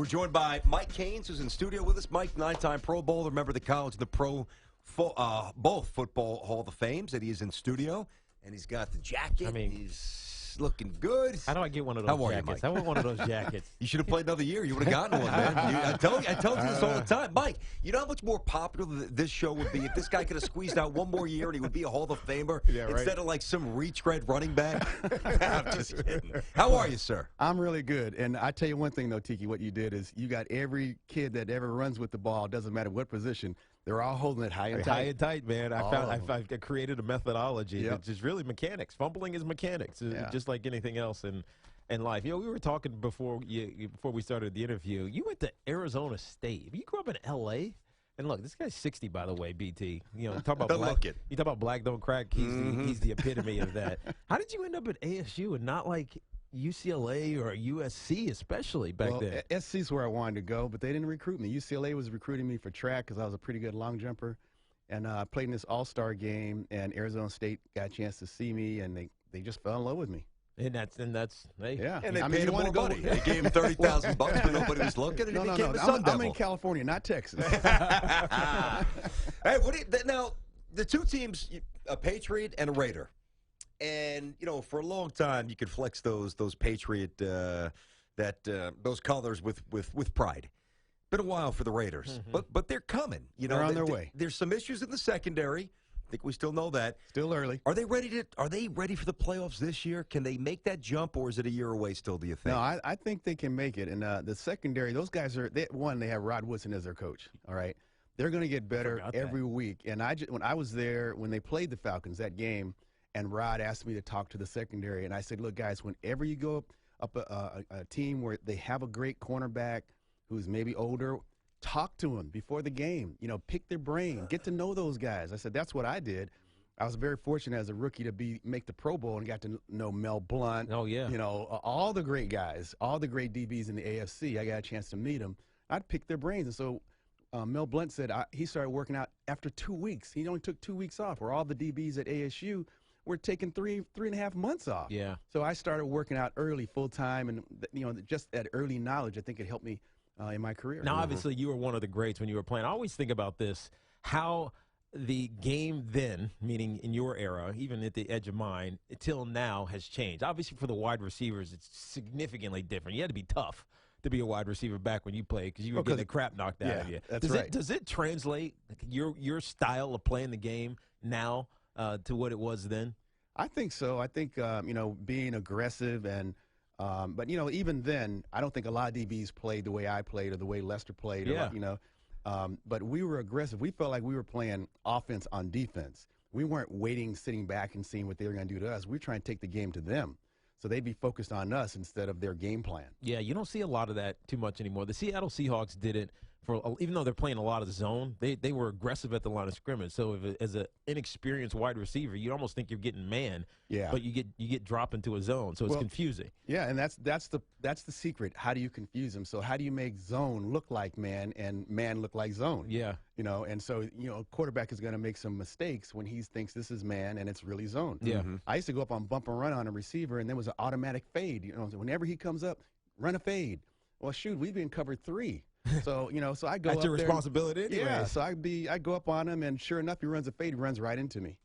We're joined by Mike Haynes, who's in studio with us. Mike, 9-time Pro Bowler, member of the College and the Pro, both Football Hall of Fames, and he is in studio, and he's got the jacket. He's looking good. How do I get one of those How are jackets? you, Mike? I want one of those jackets. You should have played another year. You would have gotten one, man. I told you this all the time. Mike, you know how much more popular this show would be if this guy could have squeezed out one more year and he would be a Hall of Famer instead of like some retread running back? I'm just kidding. How are you, sir? I'm really good. And I tell you one thing, though, Tiki, what you did is you got every kid that ever runs with the ball, doesn't matter what position, they're all holding it high and tight. High and tight, man. I created a methodology that's just really mechanics. Fumbling is mechanics, just like anything else in life. You know, we were talking before we started the interview. You went to Arizona State. You grew up in L.A.? And look, this guy's 60, by the way, BT. You know, talk about black. You talk about black don't crack. He's the epitome of that. How did you end up at ASU and not like UCLA or USC, especially back then? SC is where I wanted to go, but they didn't recruit me. UCLA was recruiting me for track because I was a pretty good long jumper. And I played in this all-star game, and Arizona State got a chance to see me, and they just fell in love with me. And that's hey. Yeah. And they paid him more money. They gave him $30,000 when nobody was looking, and he became a Sun Devil. I'm in California, not Texas. Hey, now the two teams, a Patriot and a Raider, and you know for a long time you could flex those Patriot those colors with pride. Been a while for the Raiders, but they're coming. You know, they're on their way. There's some issues in the secondary. I think we still know that. Still early. Are they ready for the playoffs this year? Can they make that jump, or is it a year away still, do you think? No, I think they can make it. And the secondary, those guys they have Rod Woodson as their coach, all right? They're going to get better every week. And when I was there, when they played the Falcons, that game, and Rod asked me to talk to the secondary, and I said, look, guys, whenever you go up a team where they have a great cornerback who's maybe older, talk to them before the game. You know, pick their brain. Get to know those guys. I said, that's what I did. I was very fortunate as a rookie to make the Pro Bowl and got to know Mel Blount. Oh, yeah. You know, all the great guys, all the great DBs in the AFC. I got a chance to meet them. I'd pick their brains. And so Mel Blount said he started working out after 2 weeks. He only took 2 weeks off, where all the DBs at ASU were taking three and a half months off. Yeah. So I started working out early, full time. And, you know, just that early knowledge, I think it helped me in my career. Now, obviously, you were one of the greats when you were playing. I always think about this, how the game then, meaning in your era, even at the edge of mine, until now has changed. Obviously, for the wide receivers, it's significantly different. You had to be tough to be a wide receiver back when you played because you were getting the crap knocked out of you. That's right. Does it translate your style of playing the game now to what it was then? I think so. I think, you know, being aggressive and but, you know, even then, I don't think a lot of DBs played the way I played or the way Lester played. Yeah. Or, you know, but we were aggressive. We felt like we were playing offense on defense. We weren't sitting back and seeing what they were going to do to us. We were trying to take the game to them. So they'd be focused on us instead of their game plan. Yeah, you don't see a lot of that too much anymore. The Seattle Seahawks did it. Even though they're playing a lot of zone, they were aggressive at the line of scrimmage. So as an inexperienced wide receiver, you almost think you're getting man, but you get dropped into a zone, so it's confusing. Yeah, and that's the secret. How do you confuse them? So how do you make zone look like man and man look like zone? Yeah, you know, and so a quarterback is going to make some mistakes when he thinks this is man and it's really zone. Yeah, I used to go up on bump and run on a receiver, and there was an automatic fade. You know, whenever he comes up, run a fade. Well, shoot, we've been covered 3. So, you know, so I go that's up your there. responsibility anyway. Yeah, so I go up on him, and sure enough, he runs a fade, he runs right into me.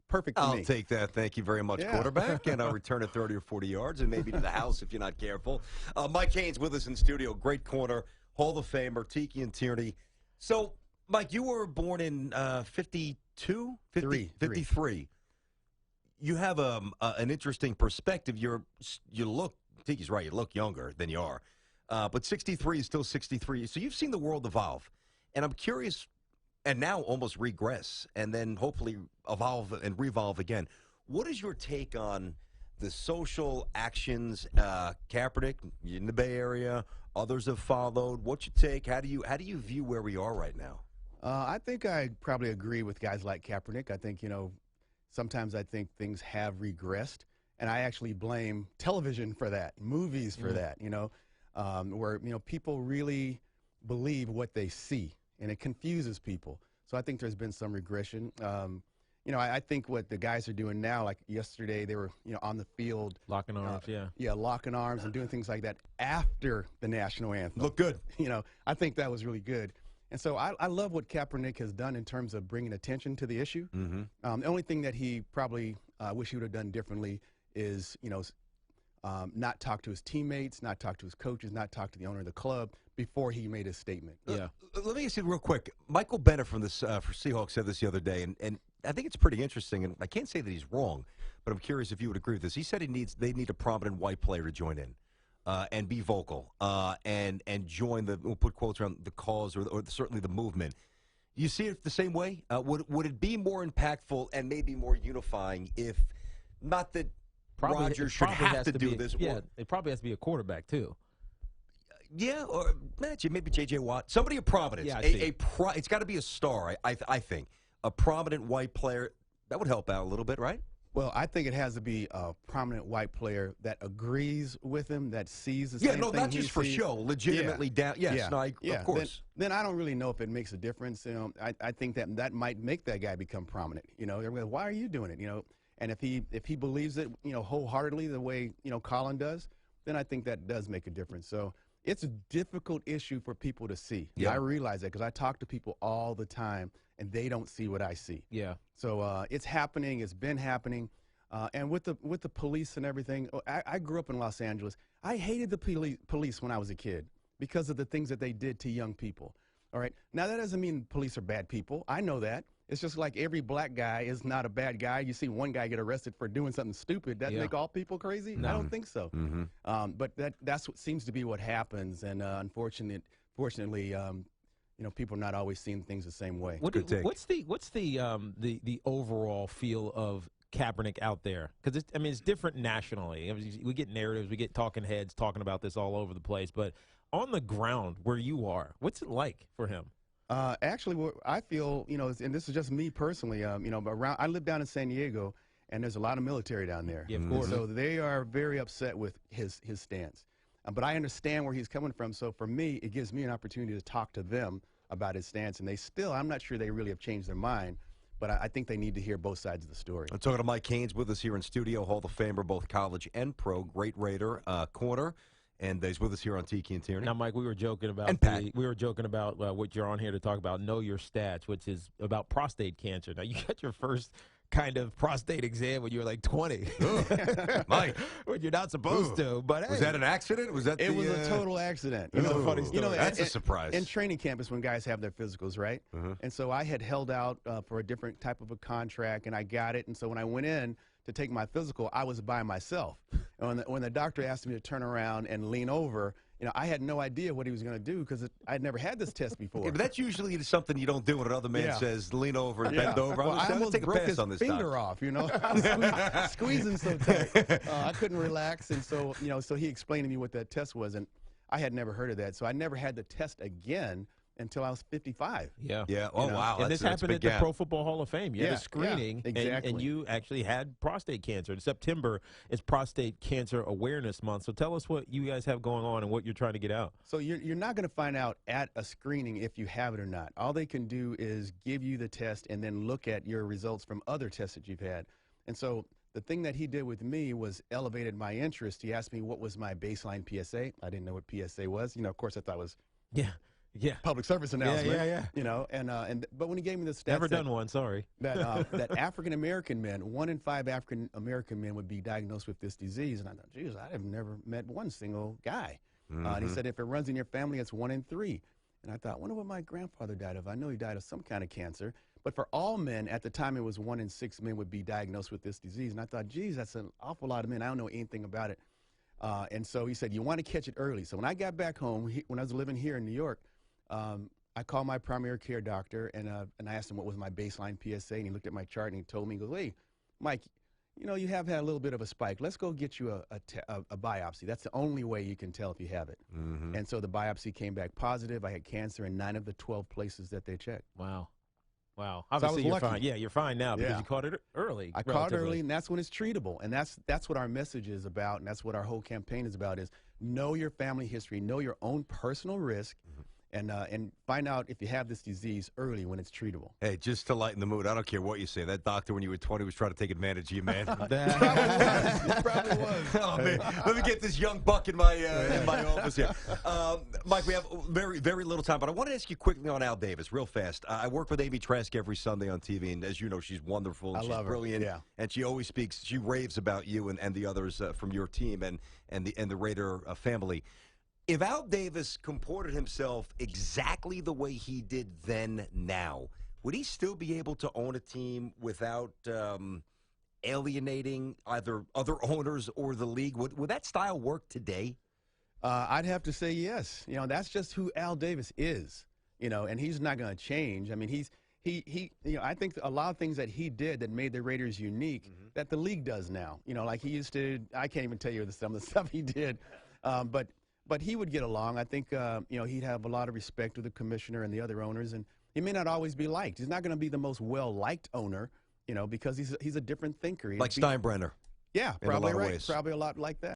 Perfect to me. I'll take that. Thank you very much, quarterback. And I'll return it 30 or 40 yards and maybe to the house if you're not careful. Mike Haynes with us in studio. Great corner, Hall of Famer, Tiki and Tierney. So, Mike, you were born in 52? 53. You have an interesting perspective. You look, Tiki's right, you look younger than you are. But 63 is still 63. So you've seen the world evolve. And I'm curious, and now almost regress, and then hopefully evolve and revolve again. What is your take on the social actions? Kaepernick in the Bay Area, others have followed. What's your take? How do you view where we are right now? I think I probably agree with guys like Kaepernick. I think, you know, sometimes I think things have regressed. And I actually blame television for that, movies for that, you know. Where, you know, people really believe what they see, and it confuses people. So I think there's been some regression. I think what the guys are doing now, like yesterday, they were, on the field. Locking arms, Yeah, locking arms and doing things like that after the national anthem. Look good. I think that was really good. And so I love what Kaepernick has done in terms of bringing attention to the issue. The only thing that he probably wish he would have done differently is, not talk to his teammates, not talk to his coaches, not talk to the owner of the club before he made his statement. Yeah. Let me ask you real quick. Michael Bennett from this for Seahawks said this the other day, and I think it's pretty interesting. And I can't say that he's wrong, but I'm curious if you would agree with this. He said they need a prominent white player to join in and be vocal and join we'll put quotes around the cause or certainly the movement. You see it the same way? Would it be more impactful and maybe more unifying if not that Rodgers should have to do this? Yeah, it probably has to be a quarterback too. Yeah, or maybe J.J. Watt. Somebody of prominence. Yeah, it's got to be a star, I think. A prominent white player. That would help out a little bit, right? Well, I think it has to be a prominent white player that agrees with him, that sees the same thing. Yeah, no, not just for show. Legitimately down. Yes, no, of course. Then I don't really know if it makes a difference. I think that might make that guy become prominent. Everybody, why are you doing it? And if he believes it, wholeheartedly the way, Colin does, then I think that does make a difference. So it's a difficult issue for people to see. Yeah. I realize that because I talk to people all the time, and they don't see what I see. Yeah. So it's happening. It's been happening. And with the police and everything, I grew up in Los Angeles. I hated the police when I was a kid because of the things that they did to young people. All right. Now, that doesn't mean police are bad people. I know that. It's just like every black guy is not a bad guy. You see one guy get arrested for doing something stupid. Does that make all people crazy? No. I don't think so. But that's what seems to be what happens. And unfortunately, people are not always seeing things the same way. What's the overall feel of Kaepernick out there? Because it's different nationally. We get narratives, we get talking heads talking about this all over the place. But on the ground where you are, what's it like for him? Actually, what I feel, and this is just me personally, I live down in San Diego, and there's a lot of military down there. Yeah, of course. So they are very upset with his stance. But I understand where he's coming from. So for me, it gives me an opportunity to talk to them about his stance. And I'm not sure they really have changed their mind, but I think they need to hear both sides of the story. I'm talking to Mike Haynes with us here in studio, Hall of Famer, both college and pro, great Raider, corner. And he's with us here on Tiki and Tierney. Now, Mike, we were joking about what you're on here to talk about, Know Your Stats, which is about prostate cancer. Now, you got your first kind of prostate exam when you were like 20. Mike. When you're not supposed to. But hey. Was that an accident? It was a total accident. Funny story. That's a surprise. In training campus when guys have their physicals, right? And so I had held out for a different type of a contract, and I got it. And so when I went in to take my physical, I was by myself. And when the doctor asked me to turn around and lean over, I had no idea what he was going to do because I'd never had this test before. Yeah, but that's usually something you don't do when another man says lean over and bend over. Well, I almost broke his finger off, I was squeezing so tight. I couldn't relax, and so so he explained to me what that test was, and I had never heard of that, so I never had the test again until I was 55. Yeah. Oh, wow. And this happened at the Pro Football Hall of Fame. You had a screening, exactly. and you actually had prostate cancer. In September is Prostate Cancer Awareness Month. So tell us what you guys have going on and what you're trying to get out. So you're not going to find out at a screening if you have it or not. All they can do is give you the test and then look at your results from other tests that you've had. And so the thing that he did with me was elevated my interest. He asked me what was my baseline PSA. I didn't know what PSA was. Of course, I thought it was public service announcement. But when he gave me the stats, never done one. Sorry. That African American men, 1 in 5 African American men would be diagnosed with this disease, and I thought, geez, I have never met one single guy. And he said, if it runs in your family, it's 1 in 3. And I thought, I wonder what my grandfather died of. I know he died of some kind of cancer. But for all men, at the time, it was 1 in 6 men would be diagnosed with this disease. And I thought, geez, that's an awful lot of men. I don't know anything about it. And so he said, you want to catch it early. So when I got back home, when I was living here in New York, I called my primary care doctor, and I asked him what was my baseline PSA, and he looked at my chart, and he told me, he goes, hey, Mike, you have had a little bit of a spike. Let's go get you a biopsy. That's the only way you can tell if you have it. And so the biopsy came back positive. I had cancer in 9 of the 12 places that they checked. Wow. Obviously, so you're fine. Yeah, you're fine now because you caught it early. I caught it early, and that's when it's treatable. And that's what our message is about, and that's what our whole campaign is about, is know your family history, know your own personal risk, and find out if you have this disease early when it's treatable. Hey, just to lighten the mood, I don't care what you say. That doctor, when you were 20, was trying to take advantage of you, man. He probably was. Oh, man. Let me get this young buck in my office here. Mike, we have very, very little time, but I want to ask you quickly on Al Davis, real fast. I work with Amy Trask every Sunday on TV, and as you know, she's wonderful. She's brilliant, yeah. And she always speaks. She raves about you and the others from your team and the Raider family. If Al Davis comported himself exactly the way he did then now, would he still be able to own a team without alienating either other owners or the league? Would that style work today? I'd have to say yes. You know, that's just who Al Davis is. You know, and he's not going to change. I mean, he. You know, I think a lot of things that he did that made the Raiders unique that the league does now. You know, like he used to. I can't even tell you some of the stuff he did, But he would get along. I think, you know, he'd have a lot of respect with the commissioner and the other owners, and he may not always be liked. He's not going to be the most well-liked owner, you know, because he's a different thinker. Like Steinbrenner. Yeah, probably in a lot of right. ways. Probably a lot like that.